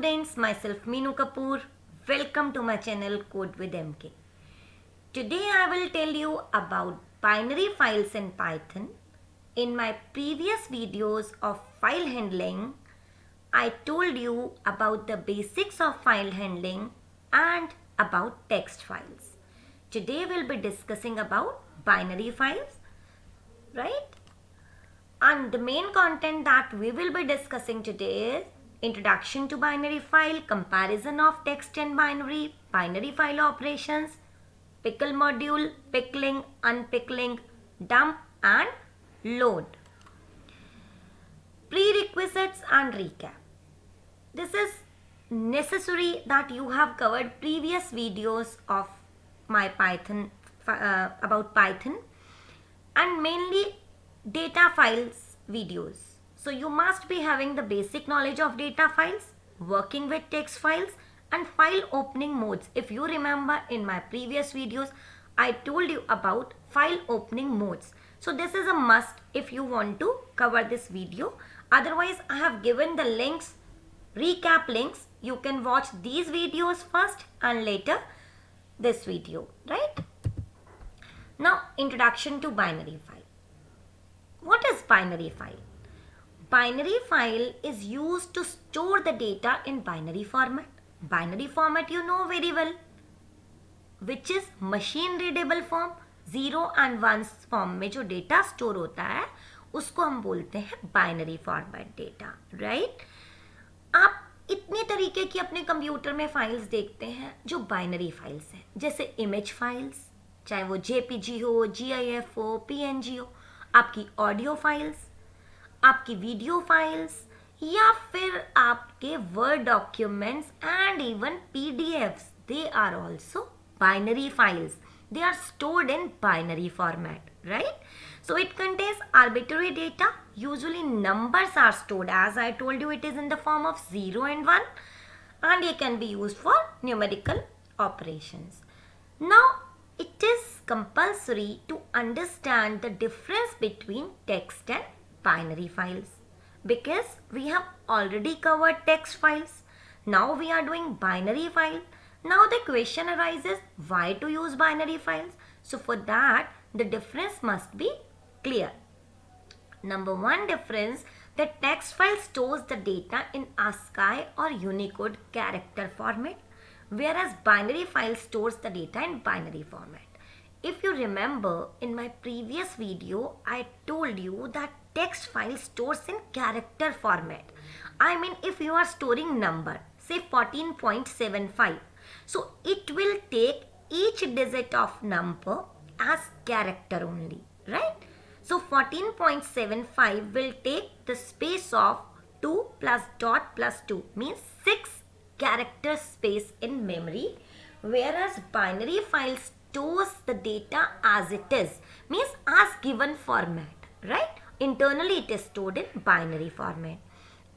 students, myself Meenu Kapoor. Welcome to my channel Code with MK. Today I will tell you about binary files in Python. In my previous videos of file handling, I told you about the basics of file handling and about text files. Today we'll be discussing about binary files, right? And the main content that we will be discussing today is introduction to binary file, comparison of text and binary file operations, pickle module, pickling, unpickling, dump and load. Prerequisites and recap. This is necessary that you have covered previous videos of my Python about Python and mainly data files videos. So you must be having the basic knowledge of data files, working with text files and file opening modes. If you remember in my previous videos, I told you about file opening modes. So this is a must if you want to cover this video. Otherwise, I have given the links, recap links. You can watch these videos first and later this video, right? Now, introduction to binary file. What is binary file? Binary file is used to store the data in binary format. Binary format you know very well, which is machine readable form. 0 and 1 form में जो data store होता है उसको हम बोलते हैं binary format data, right? आप इतने तरीके की अपने कंप्यूटर में फाइल्स देखते हैं जो बाइनरी फाइल्स हैं, जैसे इमेज फाइल्स, चाहे वो जेपीजी हो, जीआईएफ हो, पीएनजी हो, आपकी ऑडियो फाइल्स, आपकी वीडियो फाइल्स या फिर आपके word documents and even PDFs. They are also binary files. They are stored in binary format, right? So it contains arbitrary data. Usually numbers are stored. As I told you, it is in the form of 0 and 1 and it can be used for numerical operations. Now, it is compulsory to understand the difference between text and binary files because we have already covered text files. Now we are doing binary file. Now the question arises, why to use binary files? So for that, the difference must be clear. Number one difference, the text file stores the data in ASCII or Unicode character format, whereas binary file stores the data in binary format. If you remember, in my previous video, I told you that text file stores in character format. I mean, if you are storing number, say 14.75, so it will take each digit of number as character only, right? So 14.75 will take the space of 2 plus dot plus 2 means 6 character space in memory, whereas binary file stores the data as it is, means as given format, right? Internally it is stored in binary format.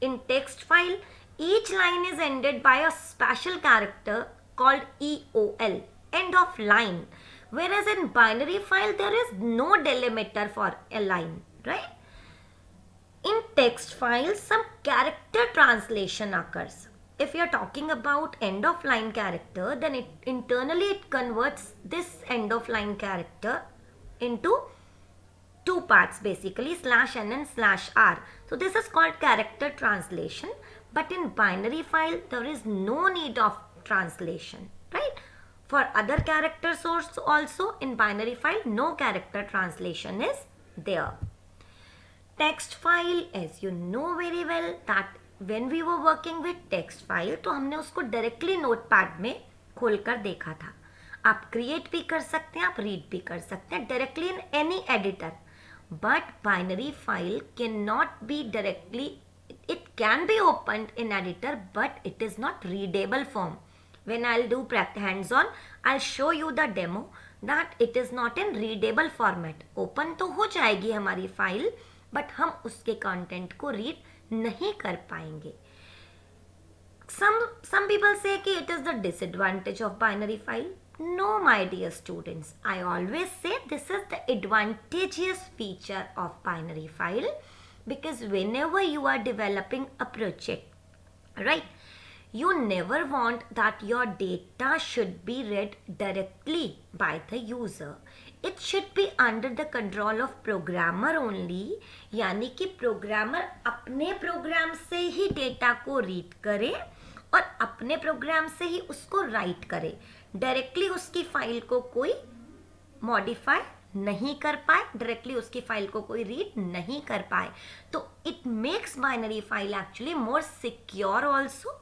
In text file, each line is ended by a special character called EOL, end of line, whereas in binary file there is no delimiter for a line, right? In text file, some character translation occurs. If you are talking about end of line character, then internally it converts this end of line character into two parts basically, /n and /r. So this is called character translation, but in binary file there is no need of translation, right? For other character source also in binary file, no character translation is there. Text file, as you know very well that when we were working with text file, तो हमने उसको directly notepad में खोलकर देखा था. आप create भी कर सकते हैं, आप read भी कर सकते हैं directly in any editor. But binary file cannot be directly, it can be opened in editor, but it is not readable form. When I'll do hands-on, I'll show you the demo that it is not in readable format. Open तो हो जाएगी हमारी file, but हम उसके content को read नहीं कर पाएंगे. Some people say कि it is the disadvantage of binary file. No, my dear students, I always say this is the advantageous feature of binary file because whenever you are developing a project, right, You never want that your data should be read directly by the user. It should be under the control of programmer only. यानी कि programmer अपने programme से ही data को read करे और अपने programme से ही उसको राइट करे. डायरेक्टली उसकी फाइल को कोई मॉडिफाई नहीं कर पाए, डायरेक्टली उसकी फाइल को कोई रीड नहीं कर पाए. तो it makes binary file actually more secure also.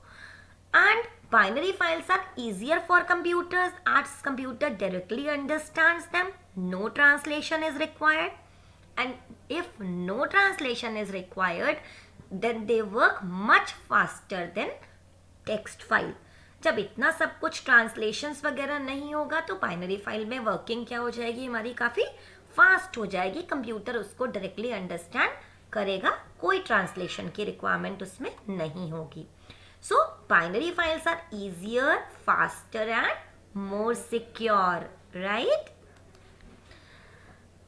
And binary files are easier for computers as computer directly understands them. No translation is required. And if no translation is required, then they work much faster than text file. जब इतना सब कुछ translations वगैरह नहीं होगा तो binary file में working क्या हो जाएगी हमारी, काफ़ी फास्ट हो जाएगी. कंप्यूटर उसको डायरेक्टली अंडरस्टैंड करेगा, कोई ट्रांसलेशन की रिक्वायरमेंट उसमें नहीं होगी. So binary files are easier, faster and more secure, right?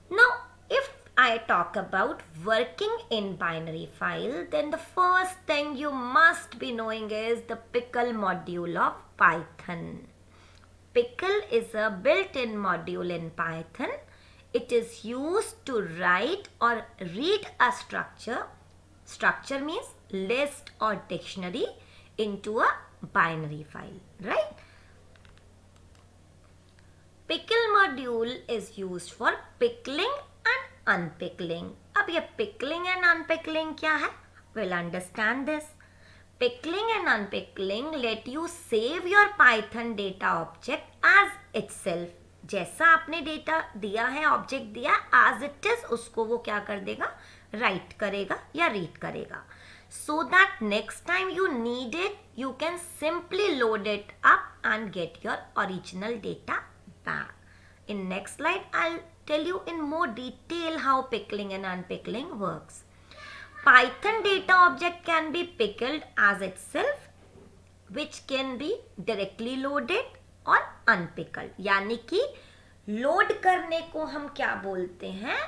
Now if I talk about working in binary file, then the first thing you must be knowing is the pickle module of Python. Pickle is a built-in module in Python. It is used to write or read a structure. Structure means list or dictionary into a binary file, right? Pickle module is used for pickling and unpickling. अब ये pickling and unpickling क्या है? We'll understand this. Pickling and unpickling let you save your Python data object as itself. जैसा आपने data दिया है, object दिया as it is, उसको वो क्या कर देगा, राइट करेगा या रीड करेगा. So that next time you need it, you can simply load it up and get your original data back. In next slide, I'll tell you in more detail how pickling and unpickling works. Python data object can be pickled as itself, which can be directly loaded or unpickled. यानी कि load करने को हम क्या बोलते हैं,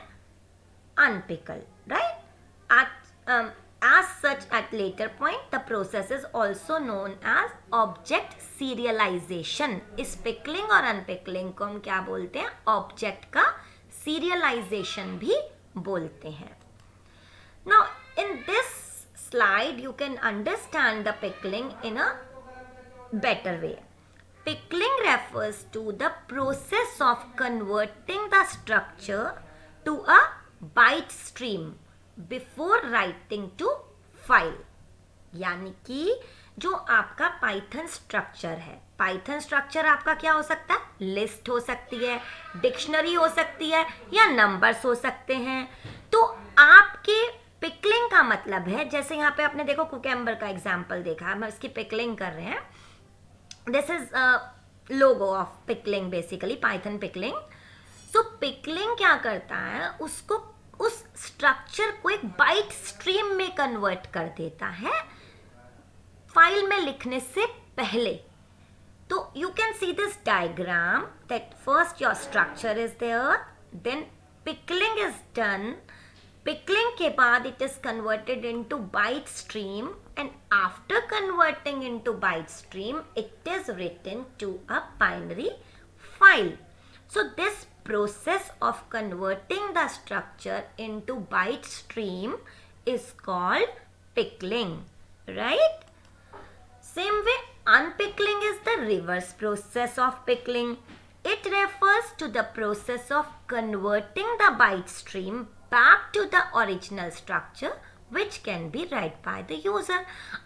unpickled, right? As such, at later point, the process is also known as object serialization. इस pickling और unpickling को हम क्या बोलते हैं, ऑब्जेक्ट का serialization भी बोलते हैं. Now, in this slide, you can understand the pickling in a better way. Pickling refers to the process of converting the structure to a byte stream before writing to file. यानी कि जो आपका Python structure है, Python structure आपका क्या हो सकता है, लिस्ट हो सकती है, डिक्शनरी हो सकती है या नंबर्स हो सकते हैं. तो आपके पिकलिंग का मतलब है, जैसे यहाँ पे आपने देखो कुकम्बर का एग्जाम्पल देखा, हम इसकी पिकलिंग कर रहे हैं. This is logo of pickling, basically Python pickling. So pickling क्या करता है, उसको उस स्ट्रक्चर को एक बाइट स्ट्रीम में कन्वर्ट कर देता है फाइल में लिखने से पहले. तो you can see this diagram that first your structure is there, then pickling is done. Pickling के बाद it is converted into byte stream and after converting into byte stream it is written to a binary file. So this process of converting the structure into byte stream is called pickling, right? Same way, unpickling is the reverse process of pickling. It refers to the process of converting the byte stream back to the original structure which can be read by the user.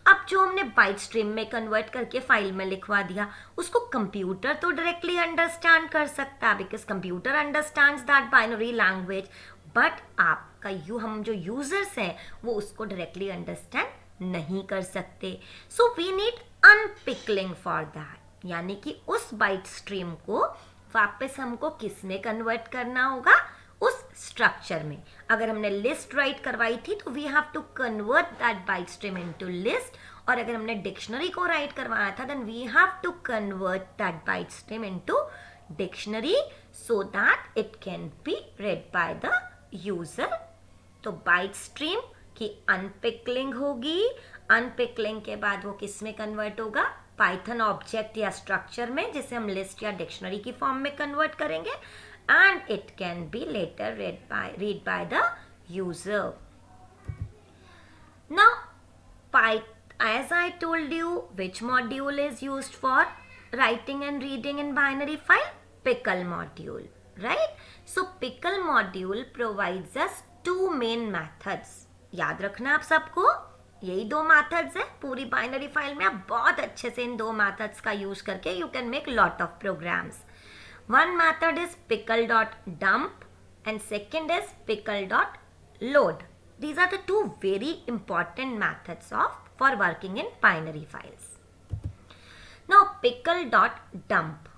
अब जो हमने byte stream में convert करके file में लिखवा दिया, उसको computer तो डायरेक्टली अंडरस्टैंड कर सकता है because computer understands that binary language, but आपका हम जो यूजर्स हैं वो उसको डायरेक्टली अंडरस्टैंड नहीं कर सकते. So we need unpickling for that. यानी कि उस बाइट स्ट्रीम को वापस हमको किस में कन्वर्ट करना होगा, उस स्ट्रक्चर में. अगर हमने लिस्ट राइट करवाई थी तो we have to convert that byte stream into list, और अगर हमने डिक्शनरी को राइट करवाया था then we have to convert that byte stream into dictionary so that it can be read by the user. तो बाइट स्ट्रीम की unpickling होगी. Unpickling के बाद वो किस में कन्वर्ट होगा, पाइथन ऑब्जेक्ट या स्ट्रक्चर में, जिसे हम लिस्ट या डिक्शनरी की फॉर्म में कन्वर्ट करेंगे, and it can be later read by the user. Now, as I told you, which module is used for writing and reading in binary file? Pickle module, right? So pickle module provides us two main methods. याद रखना आप सबको, यही दो methods है पूरी binary file में. आप बहुत अच्छे से इन दो मेथड्स का यूज करके you can make lot of programs. One method is pickle.dump and second is pickle.load. These are the two very important methods for working in binary files. Now pickle.dump,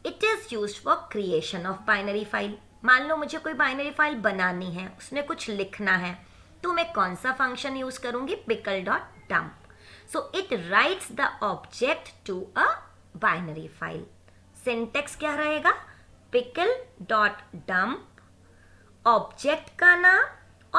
it is used for creation of binary file. मान लो मुझे कोई binary file बनानी है, उसमें कुछ लिखना है, तो मैं कौन सा फंक्शन यूज करूंगी, pickle.dump. So it writes the object to a binary file. Syntax क्या रहेगा, pickle.dump, ऑब्जेक्ट का नाम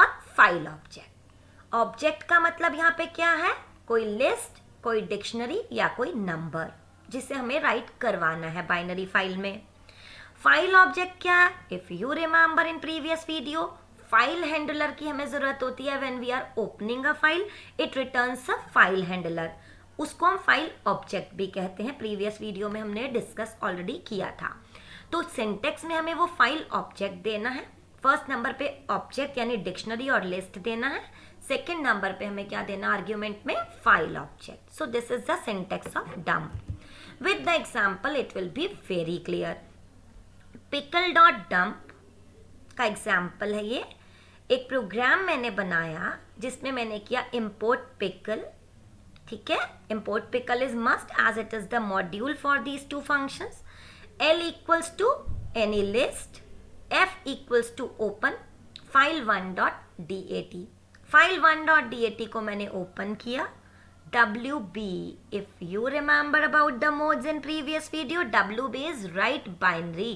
और फाइल ऑब्जेक्ट. ऑब्जेक्ट का मतलब यहाँ पे क्या है, कोई लिस्ट, कोई डिक्शनरी या कोई नंबर जिसे हमें राइट करवाना है बाइनरी फाइल में. फाइल ऑब्जेक्ट क्या है, if you remember in previous video, file handler की हमें जरूरत होती है when we are opening a file, it returns a file handler. उसको हम फाइल ऑब्जेक्ट भी कहते हैं. प्रीवियस वीडियो में हमने डिस्कस ऑलरेडी किया था. तो सिंटेक्स में हमें वो फाइल ऑब्जेक्ट देना है. फर्स्ट नंबर पे ऑब्जेक्ट यानी डिक्शनरी और लिस्ट देना है. सेकेंड नंबर पे हमें क्या देना आर्ग्यूमेंट में, file object. So this is the syntax of dump. With the example it will be very clear. pickle.dump का एग्जाम्पल है ये. एक प्रोग्राम मैंने बनाया जिसमें मैंने किया import pickle. ठीक है, import pickle is must as it is the module for these two functions. L equals to any list, F equals to open file1.dat. file1.dat को मैंने ओपन किया. WB, if you remember about the modes in previous video, WB is write binary.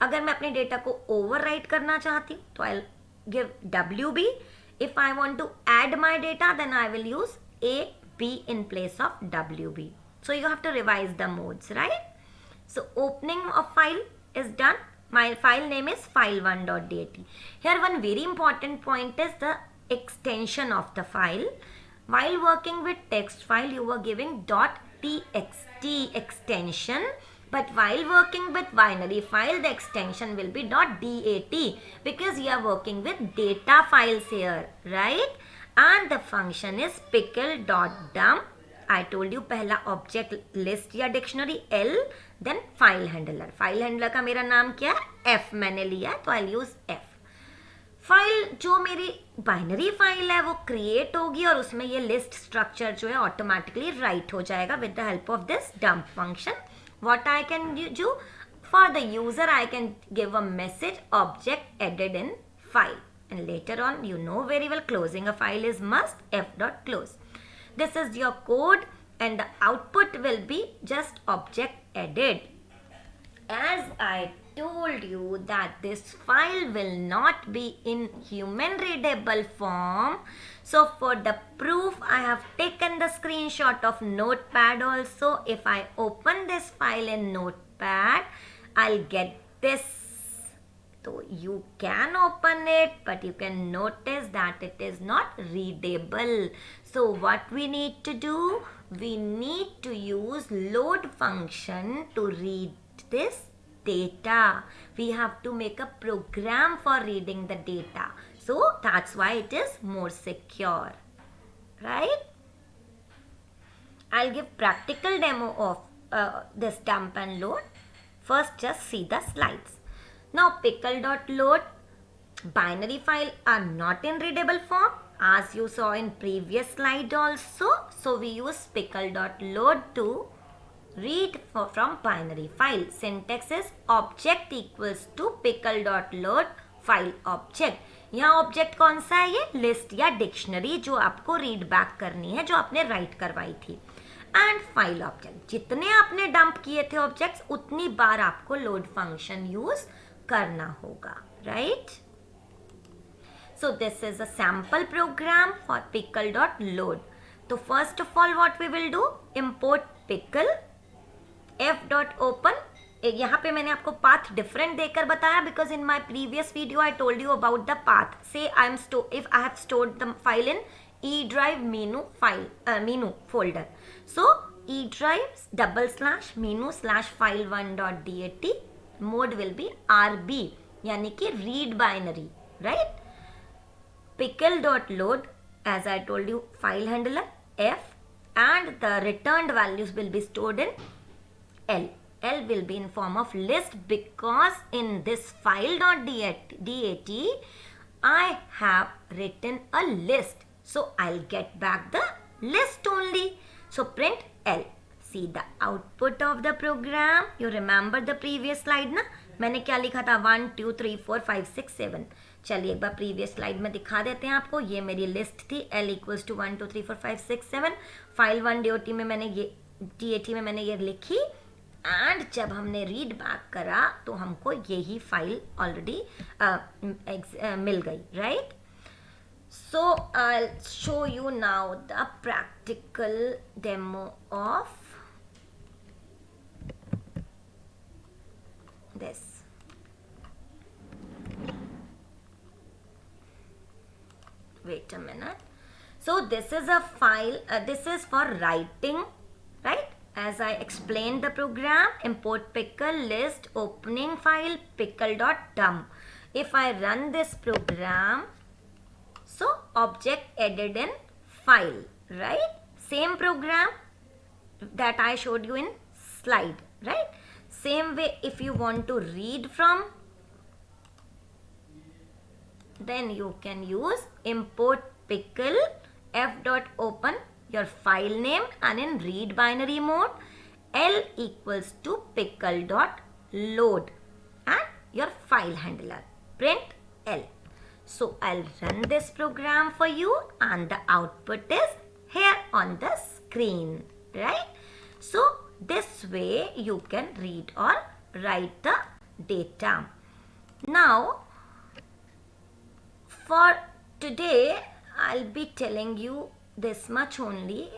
अगर मैं अपने data को overwrite करना चाहती हूँ तो I'll give WB. If I want to add my data, then I will use A, B in place of WB. So you have to revise the modes, right? So opening of file is done. My file name is file1.dat. Here one very important point is the extension of the file. While working with text file, you were giving .txt extension, but while working with binary file, the extension will be .dat because you are working with data files here, right? And the function is pickle.dump. I told you पहला object list या dictionary L, then file handler. File handler का मेरा नाम क्या है, F मैंने लिया है तो आई यूज F. फाइल जो मेरी बाइनरी फाइल है वो क्रिएट होगी और उसमें ये लिस्ट स्ट्रक्चर जो है ऑटोमेटिकली राइट हो जाएगा with the help of this dump function. What I can do for the user, I can give a message object added in file. And later on, you know very well, closing a file is must, f.close. This is your code and the output will be just object added. As I told you that this file will not be in human readable form. So for the proof, I have taken the screenshot of Notepad also. If I open this file in Notepad, I'll get this. So you can open it, but you can notice that it is not readable. So what we need to do? We need to use load function to read this data. We have to make a program for reading the data. So that's why it is more secure, right? I'll give practical demo of this dump and load. First, just see the slides. Now pickle.load, binary file are not in readable form as you saw in previous slide also. So we use pickle.load to read from binary file. Syntax is object equals to pickle.load file object. यहाँ object कौन सा है, ये list या dictionary जो आपको read back करनी है, जो आपने राइट करवाई थी. एंड फाइल ऑब्जेक्ट, जितने आपने डंप किए थे ऑब्जेक्ट्स उतनी बार आपको लोड फंक्शन यूज करना होगा, right? So this is a sample program for pickle.load. तो first of all what we will do, import pickle f.open. यहाँ पे मैंने आपको पाथ डिफरेंट देकर बताया because in my previous video I told you about the path. So if I have stored the file in E drive menu folder. So E drive /menu/file1.dat mode will be RB यानी कि read binary, right? Pickle.load, as I told you, file handler F, and the returned values will be stored in L. L will be in form of list because in this file.dat I have written a list. So I'll get back the list only. So print L. See the output of the program. You remember the previous slide ना? मैंने क्या लिखा था 1 2 3 4 5 6 7. चलिए एक बार previous slide में दिखा देते हैं आपको. ये मेरी लिस्ट थी L equals to 1 2 3 4 5 6 7. File 1 DOT में मैंने ये DAT में मैंने ये लिखी एंड जब हमने रीड बैक करा तो हमको यही फाइल ऑलरेडी मिल गई, right? So I'll show you now the practical demo of this. Wait a minute. So this is a file, this is for writing, right? As I explained the program, import pickle list opening file pickle.dump. If I run this program, so object added in file, right? Same program that I showed you in slide, right? Same way if you want to read from, then you can use import pickle f.open your file name and in read binary mode L equals to pickle.load and your file handler print L. So I'll run this program for you and the output is here on the screen, right? So this way you can read or write the data. Now for today I'll be telling you this much only.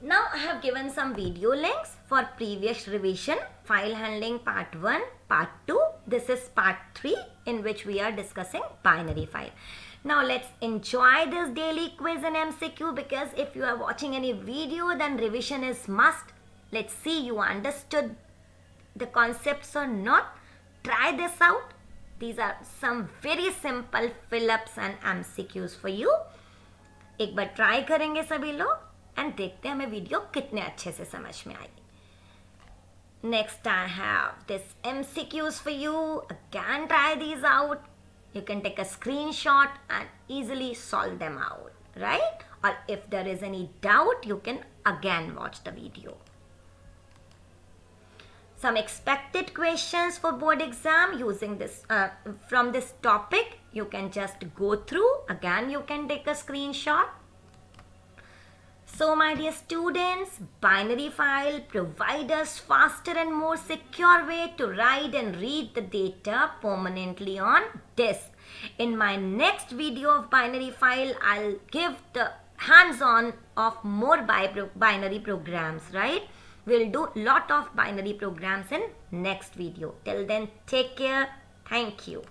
Now I have given some video links for previous revision, file handling part 1, part 2. This is part 3 in which we are discussing binary file. Now let's enjoy this daily quiz and MCQ because if you are watching any video then revision is must. Let's see you understood the concepts or not. Try this out. These are some very simple fill-ups and MCQs for you. एक बार try करेंगे सभी लोग and देखते हैं हमें video कितने अच्छे से समझ में आई. Next I have this MCQs for you. Again try these out. You can take a screenshot and easily solve them out, right? Or if there is any doubt, you can again watch the video. Some expected questions for board exam using this from this topic. You can just go through. Again, you can take a screenshot. So my dear students, binary file provide us faster and more secure way to write and read the data permanently on disk. In my next video of binary file, I'll give the hands-on of more binary programs, right? We'll do lot of binary programs in next video. Till then, take care. Thank you.